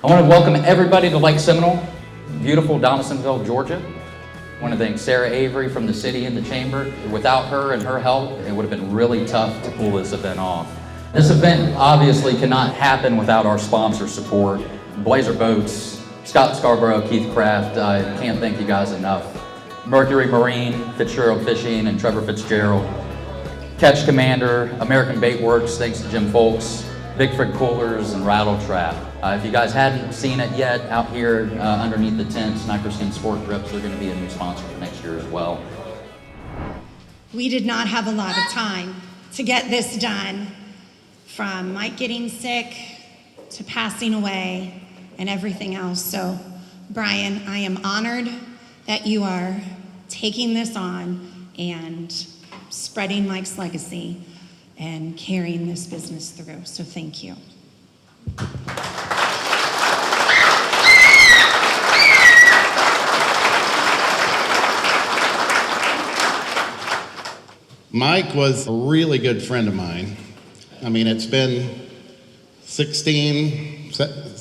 I want to welcome everybody to Lake Seminole, beautiful Donalsonville, Georgia. I want to thank Sarah Avery from the city and the chamber. Without her and her help, it would have been really tough to pull this event off. This event obviously cannot happen without our sponsor support. Blazer Boats, Scott Scarborough, Keith Craft, I can't thank you guys enough. Mercury Marine, Fitzgerald Fishing, and Trevor Fitzgerald. Catch Commander, American Bait Works, thanks to Jim Folks, Bigford Coolers, and Rattle Trap. If you guys hadn't seen it yet, out here underneath the tent, Sniper Skin Sport Grips are going to be a new sponsor for next year as well. We did not have a lot of time to get this done, from Mike getting sick to passing away and everything else. So, Brian, I am honored that you are taking this on and spreading Mike's legacy and carrying this business through. So thank you. Mike was a really good friend of mine. I mean, it's been 16,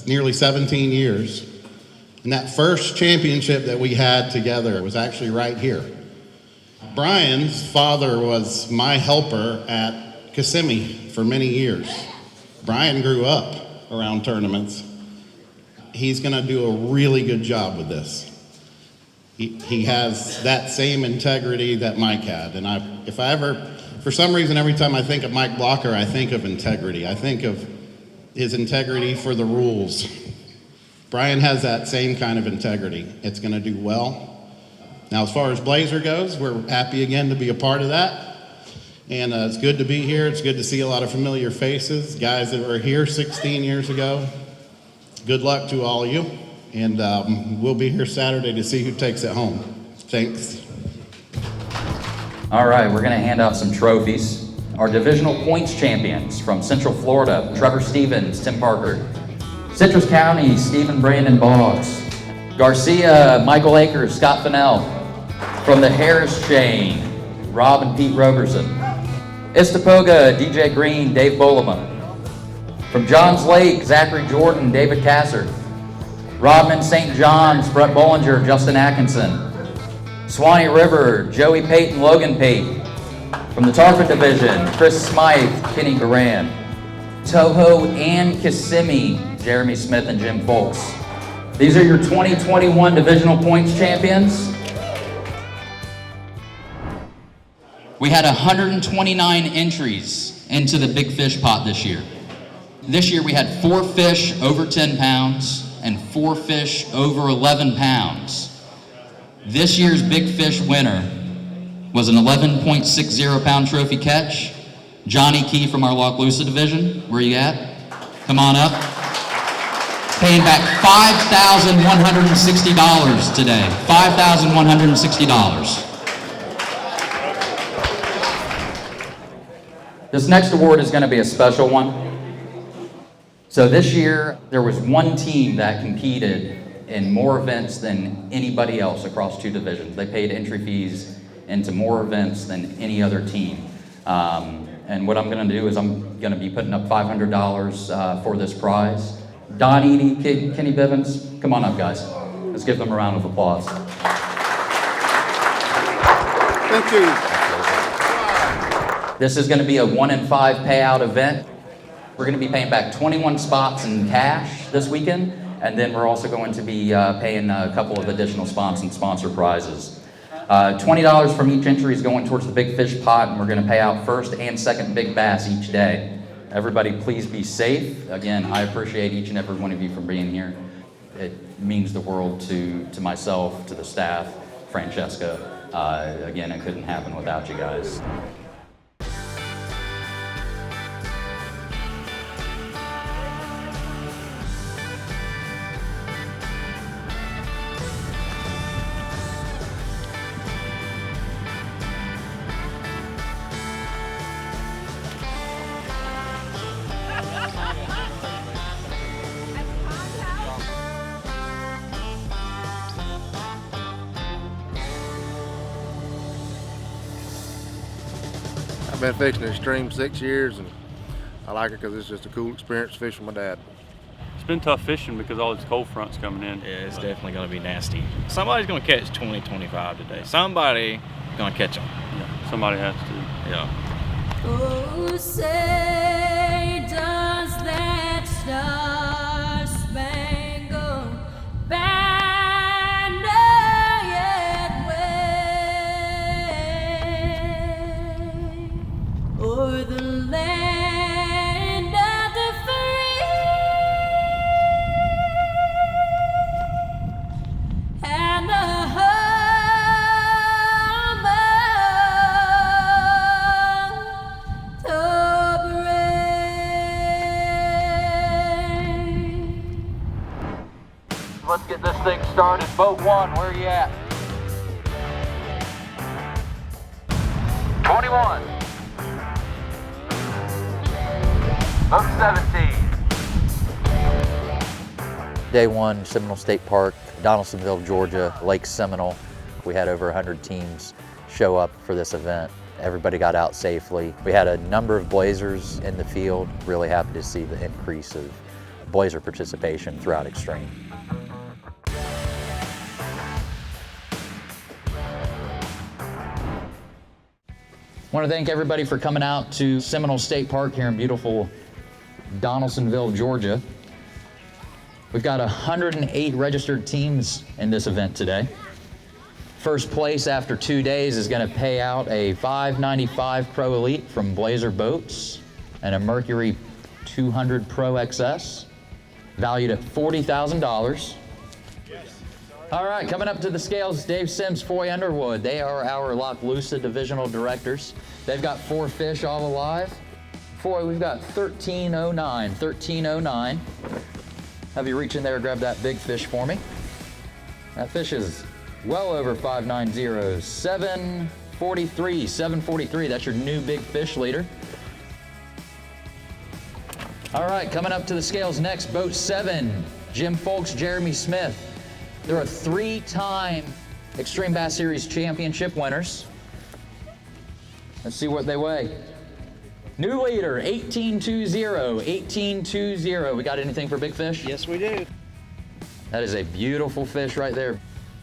nearly 17 years. And that first championship that we had together was actually right here. Brian's father was my helper at Kissimmee for many years. Brian grew up around tournaments. He's gonna do a really good job with this. He has that same integrity that Mike had. And if I ever, for some reason, every time I think of Mike Blocker, I think of integrity. I think of his integrity for the rules. Brian has that same kind of integrity. It's gonna do well. Now, as far as Blazer goes, we're happy again to be a part of that. And it's good to be here. It's good to see a lot of familiar faces, guys that were here 16 years ago. Good luck to all of you. And we'll be here Saturday to see who takes it home. Thanks. All right, we're gonna hand out some trophies. Our divisional points champions from Central Florida, Trevor Stevens, Tim Parker. Citrus County, Stephen Brandon Boggs. Garcia, Michael Akers, Scott Fennell. From the Harris chain, Rob and Pete Roberson. Istapoga, DJ Green, Dave Bolema. From Johns Lake, Zachary Jordan, David Kasser. Rodman St. John's, Brett Bollinger, Justin Atkinson. Swanee River, Joey Payton, Logan Payton. From the Tarpon Division, Chris Smythe, Kenny Garan. Toho and Kissimmee, Jeremy Smith and Jim Folks. These are your 2021 divisional points champions. We had 129 entries into the big fish pot this year. This year we had 4 fish over 10 pounds and 4 fish over 11 pounds. This year's big fish winner was an 11.60 pound trophy catch. Johnny Key from our Lochloosa division. Where you at? Come on up. Paying back $5,160 today. $5,160. This next award is going to be a special one. So this year, there was one team that competed in more events than anybody else across 2 divisions. They paid entry fees into more events than any other team. And what I'm going to do is I'm going to be putting up $500 for this prize. Don Eady, Kenny Bivens, come on up, guys. Let's give them a round of applause. Thank you. This is going to be a 1 in 5 payout event. We're going to be paying back 21 spots in cash this weekend, and then we're also going to be paying a couple of additional spots and sponsor prizes. $20 from each entry is going towards the big fish pot, and we're going to pay out first and second big bass each day. Everybody, please be safe. Again, I appreciate each and every one of you for being here. It means the world to myself, to the staff, Francesca. Again, it couldn't happen without you guys. I've been fishing Xtreme 6 years, and I like it because it's just a cool experience to fish with my dad. It's been tough fishing because all these cold fronts coming in. Yeah, it's definitely going to be nasty. Somebody's going to catch 20, 25 today. Somebody going to catch them. Yeah, somebody has to. Yeah. Oh, say does that star-spangled banner yet wave o'er the land of the free and the home of the brave. Let's get this thing started. Boat 1, where are you at? 21. Boat 17. Day 1, Seminole State Park, Donalsonville, Georgia, Lake Seminole. We had over 100 teams show up for this event. Everybody got out safely. We had a number of Blazers in the field. Really happy to see the increase of Blazer participation throughout Xtreme. I want to thank everybody for coming out to Seminole State Park here in beautiful Donalsonville, Georgia. We've got 108 registered teams in this event today. First place after 2 days is going to pay out a 595 Pro Elite from Blazer Boats and a Mercury 200 Pro XS, valued at $40,000. All right, coming up to the scales, Dave Sims, Foy Underwood. They are our Loch Lusa divisional directors. They've got 4 fish all alive. Foy, we've got 1309, 1309. Have you reach in there and grab that big fish for me. That fish is well over 590, 743, 743. That's your new big fish leader. All right, coming up to the scales next, boat 7, Jim Folks, Jeremy Smith. They're a 3-time Xtreme Bass Series Championship winners. Let's see what they weigh. New leader, 1820, 1820. We got anything for big fish? Yes, we do. That is a beautiful fish right there.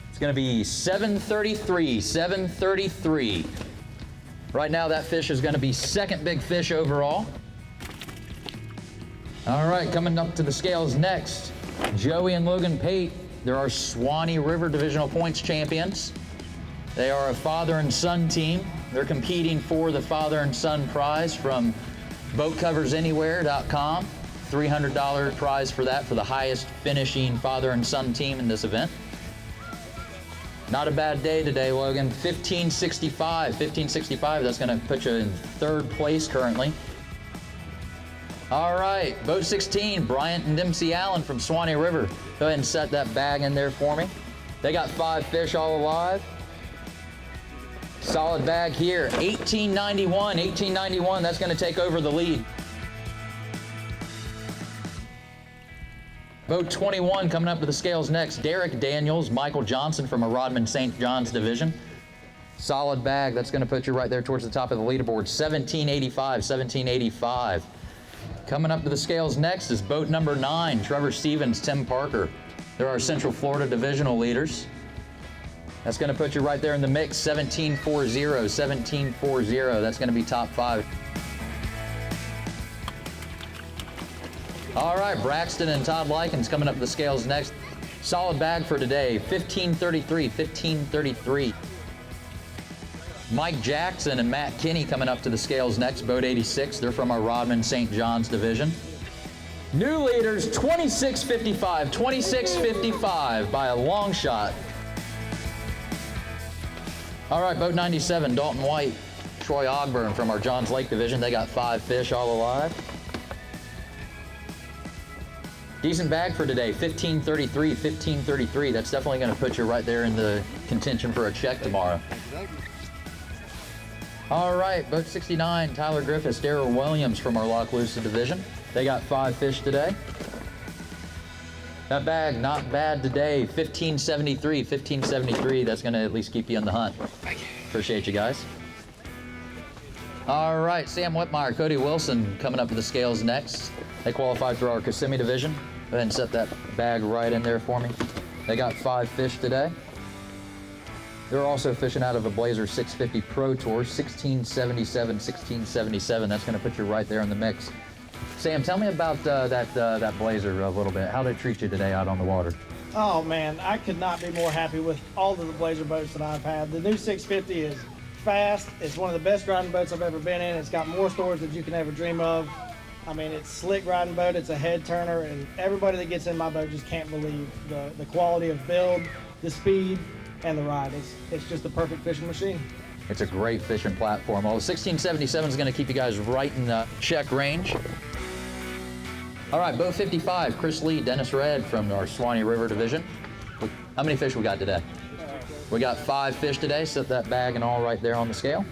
It's gonna be 733, 733. Right now that fish is gonna be second big fish overall. All right, coming up to the scales next, Joey and Logan Pate. They're our Swanee River Divisional Points champions. They are a father and son team. They're competing for the father and son prize from boatcoversanywhere.com. $300 prize for that for the highest finishing father and son team in this event. Not a bad day today, Logan. 1565, 1565. That's gonna put you in 3rd place currently. All right, boat 16, Bryant and Dempsey Allen from Swanee River. Go ahead and set that bag in there for me. They got 5 fish all alive. Solid bag here, 1891, 1891. That's gonna take over the lead. Boat 21 coming up to the scales next. Derek Daniels, Michael Johnson from a Rodman St. John's division. Solid bag, that's gonna put you right there towards the top of the leaderboard. 1785, 1785. Coming up to the scales next is boat number 9, Trevor Stevens, Tim Parker. They're our Central Florida divisional leaders. That's gonna put you right there in the mix, 1740, 1740. That's gonna be top 5. All right, Braxton and Todd Likens coming up to the scales next. Solid bag for today, 1533, 1533. Mike Jackson and Matt Kinney coming up to the scales next, boat 86. They're from our Rodman St. John's division. New leaders, 2655, 2655 by a long shot. All right, boat 97, Dalton White, Troy Ogburn from our Johns Lake division. They got 5 fish all alive. Decent bag for today, 1533, 1533. That's definitely gonna put you right there in the contention for a check tomorrow. All right, boat 69, Tyler Griffiths, Darrell Williams from our Loch Lusa division. They got 5 fish today. That bag, not bad today, 1573, 1573. That's gonna at least keep you in the hunt. Appreciate you guys. All right, Sam Whitmire, Cody Wilson coming up to the scales next. They qualified through our Kissimmee division. ahead and set that bag right in there for me. They got 5 fish today. They're also fishing out of a Blazer 650 Pro Tour, 1677, 1677. That's gonna put you right there in the mix. Sam, tell me about that Blazer a little bit. How did it treat you today out on the water? Oh man, I could not be more happy with all of the Blazer boats that I've had. The new 650 is fast. It's one of the best riding boats I've ever been in. It's got more storage than you can ever dream of. I mean, it's a slick riding boat. It's a head turner, and everybody that gets in my boat just can't believe the quality of build, the speed, and the ride. It's just the perfect fishing machine. It's a great fishing platform. Well, the 1677 is going to keep you guys right in the check range. All right, boat 55, Chris Lee, Dennis Red from our Swanee River division. How many fish we got today? We got 5 fish today. Set that bag and all right there on the scale.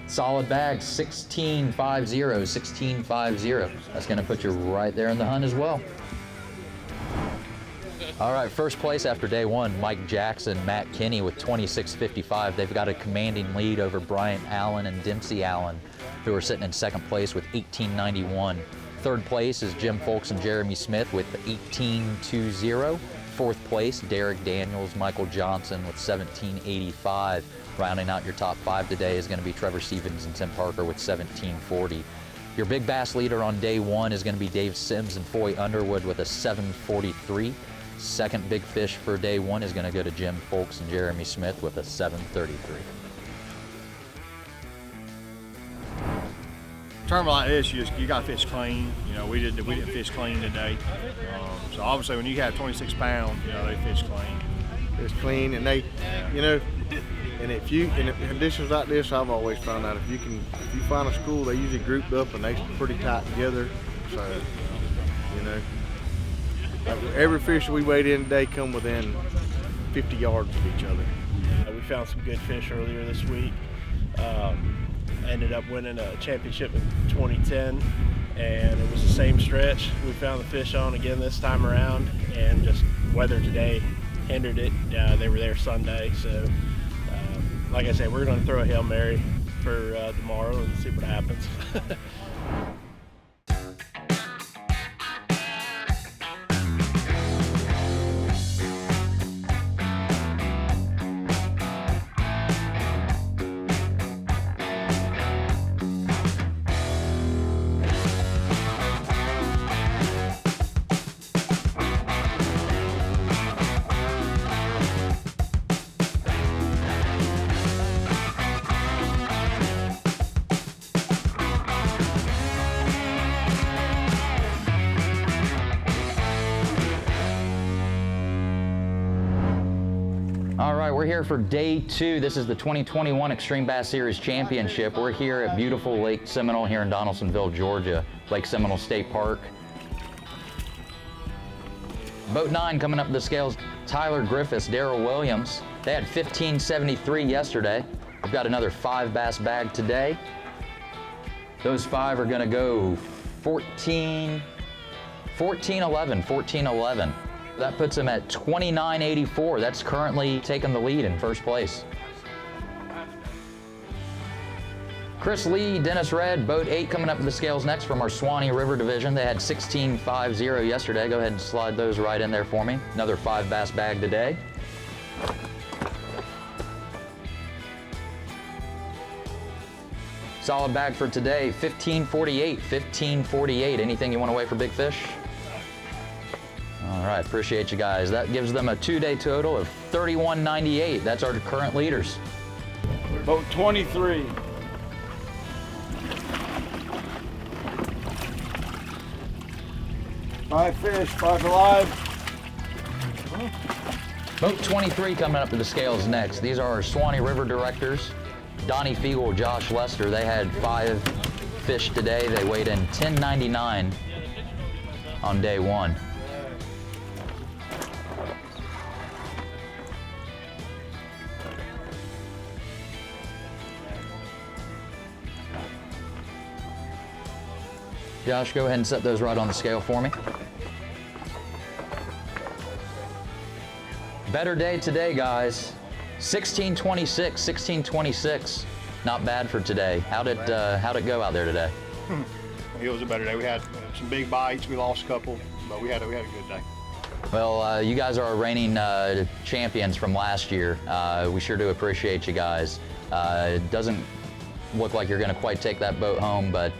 Solid bag, 1650, 1650. That's going to put you right there in the hunt as well. All right, first place after day 1, Mike Jackson, Matt Kinney with 26.55. They've got a commanding lead over Bryant Allen and Dempsey Allen, who are sitting in second place with 18.91. Third place is Jim Folks and Jeremy Smith with 18.20. Fourth place, Derek Daniels, Michael Johnson with 17.85. Rounding out your top 5 today is going to be Trevor Stevens and Tim Parker with 17.40. Your big bass leader on day 1 is going to be Dave Sims and Foy Underwood with a 7.43. Second big fish for day 1 is going to go to Jim Folks and Jeremy Smith with a 7.33. Tournament like this, you got to fish clean. You know, we didn't fish clean today. So obviously, when you have 26 pounds, you know, they fish clean. It's clean, and they, you know, and if you in conditions like this, I've always found out if you find a school, they usually group up and they pretty tight together. So, you know, like every fish we weighed in today come within 50 yards of each other. We found some good fish earlier this week. Ended up winning a championship in 2010, and it was the same stretch we found the fish on again this time around, and just weather today hindered it. They were there Sunday, so like I said, we're going to throw a Hail Mary for tomorrow and see what happens. All right, we're here for day 2. This is the 2021 Xtreme Bass Series Championship. We're here at beautiful Lake Seminole here in Donalsonville, Georgia, Lake Seminole State Park. Boat 9 coming up the scales, Tyler Griffiths, Darrell Williams. They had 15.73 yesterday. We've got another 5 bass bag today. Those 5 are gonna go 14.11. That puts him at 29.84. That's currently taking the lead in first place. Chris Lee, Dennis Red, boat 8 coming up to the scales next from our Swanee River division. They had 16.50 yesterday. Go ahead and slide those right in there for me. Another 5 bass bag today. Solid bag for today, 15.48, 15.48. Anything you want to weigh for big fish? All right, appreciate you guys. That gives them a 2-day total of 31.98. That's our current leaders. Boat 23. Five fish, 5 alive. Boat 23 coming up to the scales next. These are our Swanee River directors, Donnie Fiegel, Josh Lester. They had 5 fish today. They weighed in 10.99 on day 1. Josh, go ahead and set those right on the scale for me. Better day today, guys. 16.26, 16.26. Not bad for today. How'd it go out there today? it was a better day. We had some big bites. We lost a couple, but we had a good day. Well, you guys are our reigning champions from last year. We sure do appreciate you guys. It doesn't look like you're going to quite take that boat home, but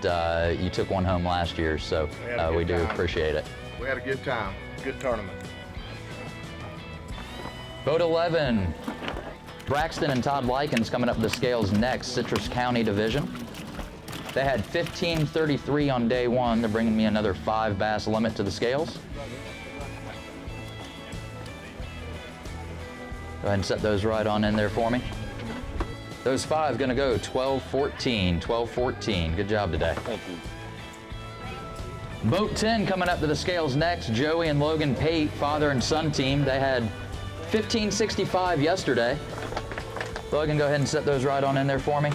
you took one home last year, so we do appreciate it. We had a good time. Good tournament. Boat 11, Braxton and Todd Likens coming up the scales next, Citrus County Division. They had 1533 on day one. They're bringing me another 5 bass limit to the scales. Go ahead and set those right on in there for me. Those 5 gonna go 12-14, 12-14. Good job today. Thank you. Boat 10 coming up to the scales next, Joey and Logan Pate, father and son team. They had 1565 yesterday. Logan, go ahead and set those right on in there for me.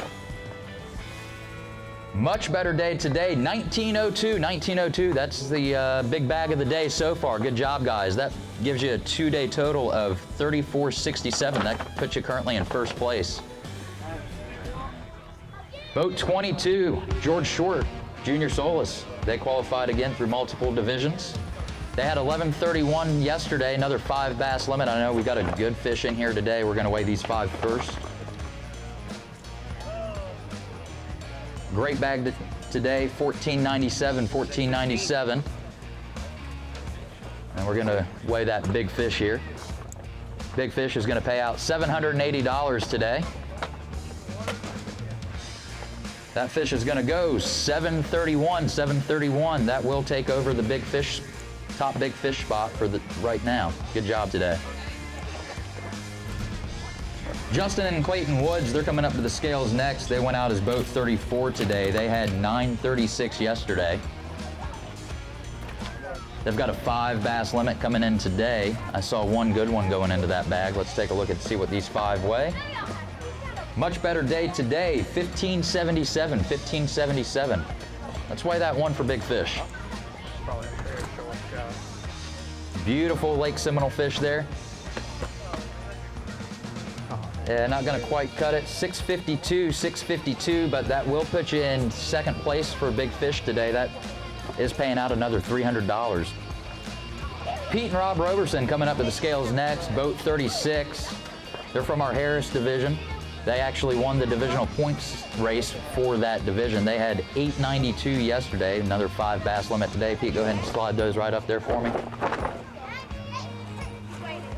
Much better day today, 1902, 1902. That's the big bag of the day so far. Good job, guys. That gives you a 2-day total of 3467. That puts you currently in first place. Boat 22, George Short, Junior Solis. They qualified again through multiple divisions. They had 1131 yesterday, another 5 bass limit. I know we got a good fish in here today. We're gonna weigh these 5 first. Great bag today, 1497, 1497. And we're gonna weigh that big fish here. Big fish is gonna pay out $780 today. That fish is gonna go 731, 731. That will take over the big fish, top big fish spot for the right now. Good job today. Justin and Clayton Woods, they're coming up to the scales next. They went out as boat 34 today. They had 936 yesterday. They've got a 5 bass limit coming in today. I saw one good one going into that bag. Let's take a look and see what these 5 weigh. Much better day today, 1577, 1577. Let's weigh that one for big fish. Beautiful Lake Seminole fish there. Yeah, not gonna quite cut it. 652, 652, but that will put you in second place for big fish today. That is paying out another $300. Pete and Rob Roberson coming up to the scales next, boat 36. They're from our Harris division. They actually won the divisional points race for that division. They had 892 yesterday, another 5 bass limit today. Pete, go ahead and slide those right up there for me.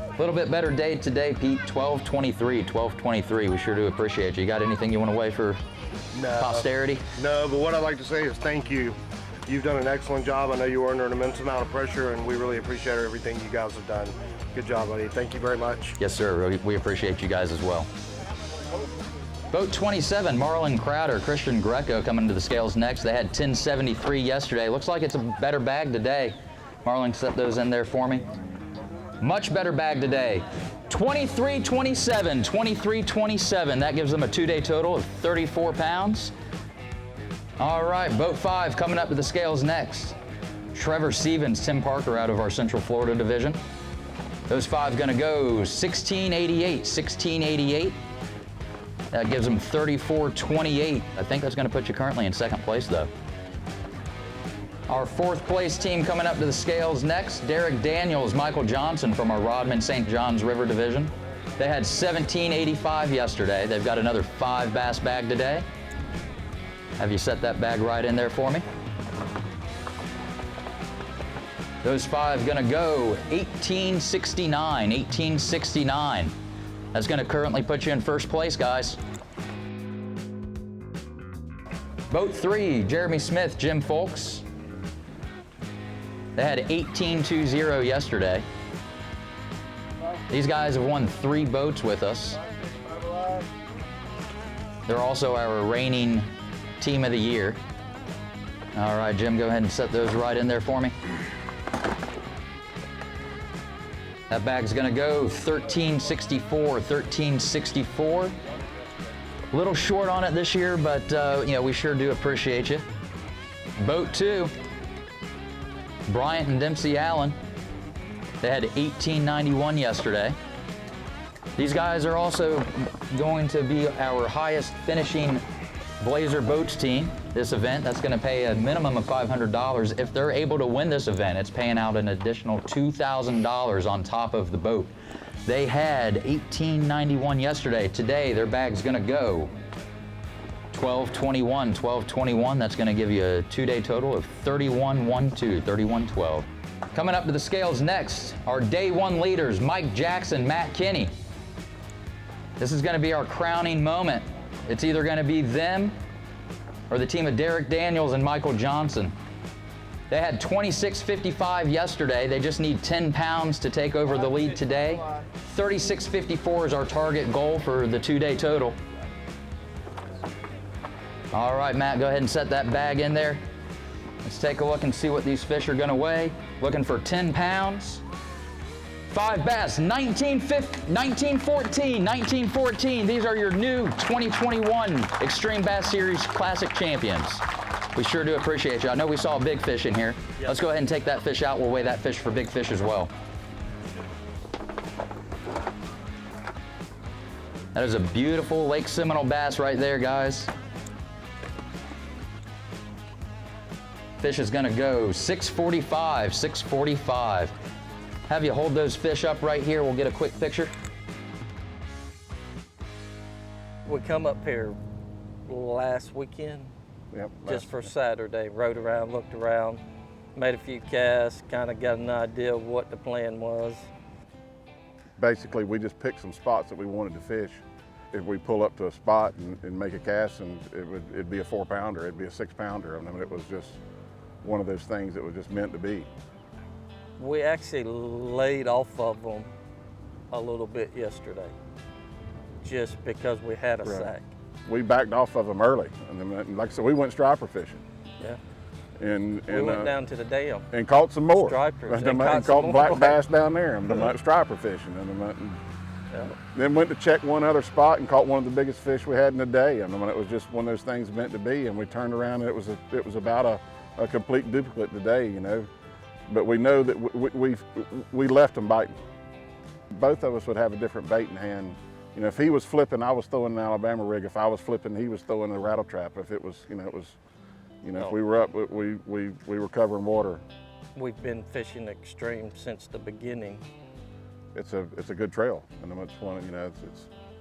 A little bit better day today, Pete. 1223, 1223. We sure do appreciate you. You got anything you want to weigh for posterity? No, but what I'd like to say is thank you. You've done an excellent job. I know you were under an immense amount of pressure, and we really appreciate everything you guys have done. Good job, buddy. Thank you very much. Yes, sir. We appreciate you guys as well. Boat 27, Marlon Crowder, Christian Greco coming to the scales next. They had 1073 yesterday. Looks like it's a better bag today. Marlon, set those in there for me. Much better bag today. 2327, 2327. That gives them a 2-day total of 34 pounds. All right, boat 5 coming up to the scales next. Trevor Stevens, Tim Parker out of our Central Florida division. Those 5 gonna go 1688, 1688. That gives them 34.28. I think that's going to put you currently in second place, though. Our 4th place team coming up to the scales next, Derek Daniels, Michael Johnson from our Rodman St. Johns River division. They had 1785 yesterday. They've got another 5 bass bag today. Have you set that bag right in there for me? Those 5 going to go 1869, 1869. That's going to currently put you in first place, guys. Boat 3, Jeremy Smith, Jim Folks. They had 1820 yesterday. These guys have won 3 boats with us. They're also our reigning team of the year. All right, Jim, go ahead and set those right in there for me. That bag's gonna go 1364, 1364. A little short on it this year, but you know, we sure do appreciate you. Boat 2, Bryant and Dempsey Allen. They had 1891 yesterday. These guys are also going to be our highest finishing Blazer Boats team, this event, that's gonna pay a minimum of $500. If they're able to win this event, it's paying out an additional $2,000 on top of the boat. They had $18.91 yesterday. Today, their bag's gonna go $12.21. That's gonna give you a 2-day total of $31.12, $31.12. Coming up to the scales next, our day 1 leaders, Mike Jackson, Matt Kinney. This is gonna be our crowning moment. It's either gonna be them or the team of Derek Daniels and Michael Johnson. They had 26.55 yesterday. They just need 10 pounds to take over the lead today. 36.54 is our target goal for the 2-day total. All right, Matt, go ahead and set that bag in there. Let's take a look and see what these fish are gonna weigh. Looking for 10 pounds. 5 bass, 1914, 1914. These are your new 2021 Xtreme Bass Series Classic champions. We sure do appreciate you. I know we saw a big fish in here. Yep. Let's go ahead and take that fish out. We'll weigh that fish for big fish as well. That is a beautiful Lake Seminole bass right there, guys. Fish is gonna go 645, 645. Have you hold those fish up right here. We'll get a quick picture. We come up here last weekend, just for Saturday. Rode around, looked around, made a few casts, kind of got an idea of what the plan was. Basically, we just picked some spots that we wanted to fish. If we pull up to a spot and make a cast, and it'd be a 4-pounder, it'd be a 6-pounder. I mean, it was just one of those things that was just meant to be. We actually laid off of them a little bit yesterday, just because we had a sack. We backed off of them early, and then, like I said, we went striper fishing. Yeah. And we went down to the dam and caught some more. Stripers. And caught black bass down there. And striper fishing. And then went to check one other spot and caught one of the biggest fish we had in the day. I mean, it was just one of those things meant to be. And we turned around and it was about a complete duplicate today, you know. But we know that we left them biting. Both of us would have a different bait in hand. You know, if he was flipping, I was throwing an Alabama rig. If I was flipping, he was throwing a rattle trap. If it was, if we were up, we were covering water. We've been fishing Xtreme since the beginning. It's a good trail, and it's one.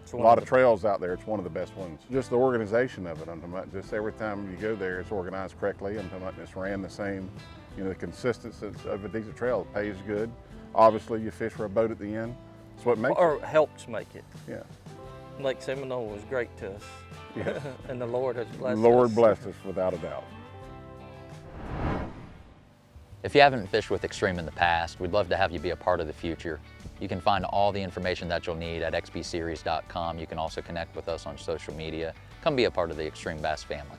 It's a lot of trails out there. It's one of the best ones. Just the organization of it. Just every time you go there, it's organized correctly, and it's ran the same. The consistency of a decent trail. It pays good. Obviously, you fish for a boat at the end. That's what makes it. Helps make it. Yeah. Lake Seminole was great to us. Yes. And the Lord has blessed us. The Lord blessed us without a doubt. If you haven't fished with Xtreme in the past, we'd love to have you be a part of the future. You can find all the information that you'll need at xbseries.com. You can also connect with us on social media. Come be a part of the Xtreme Bass family.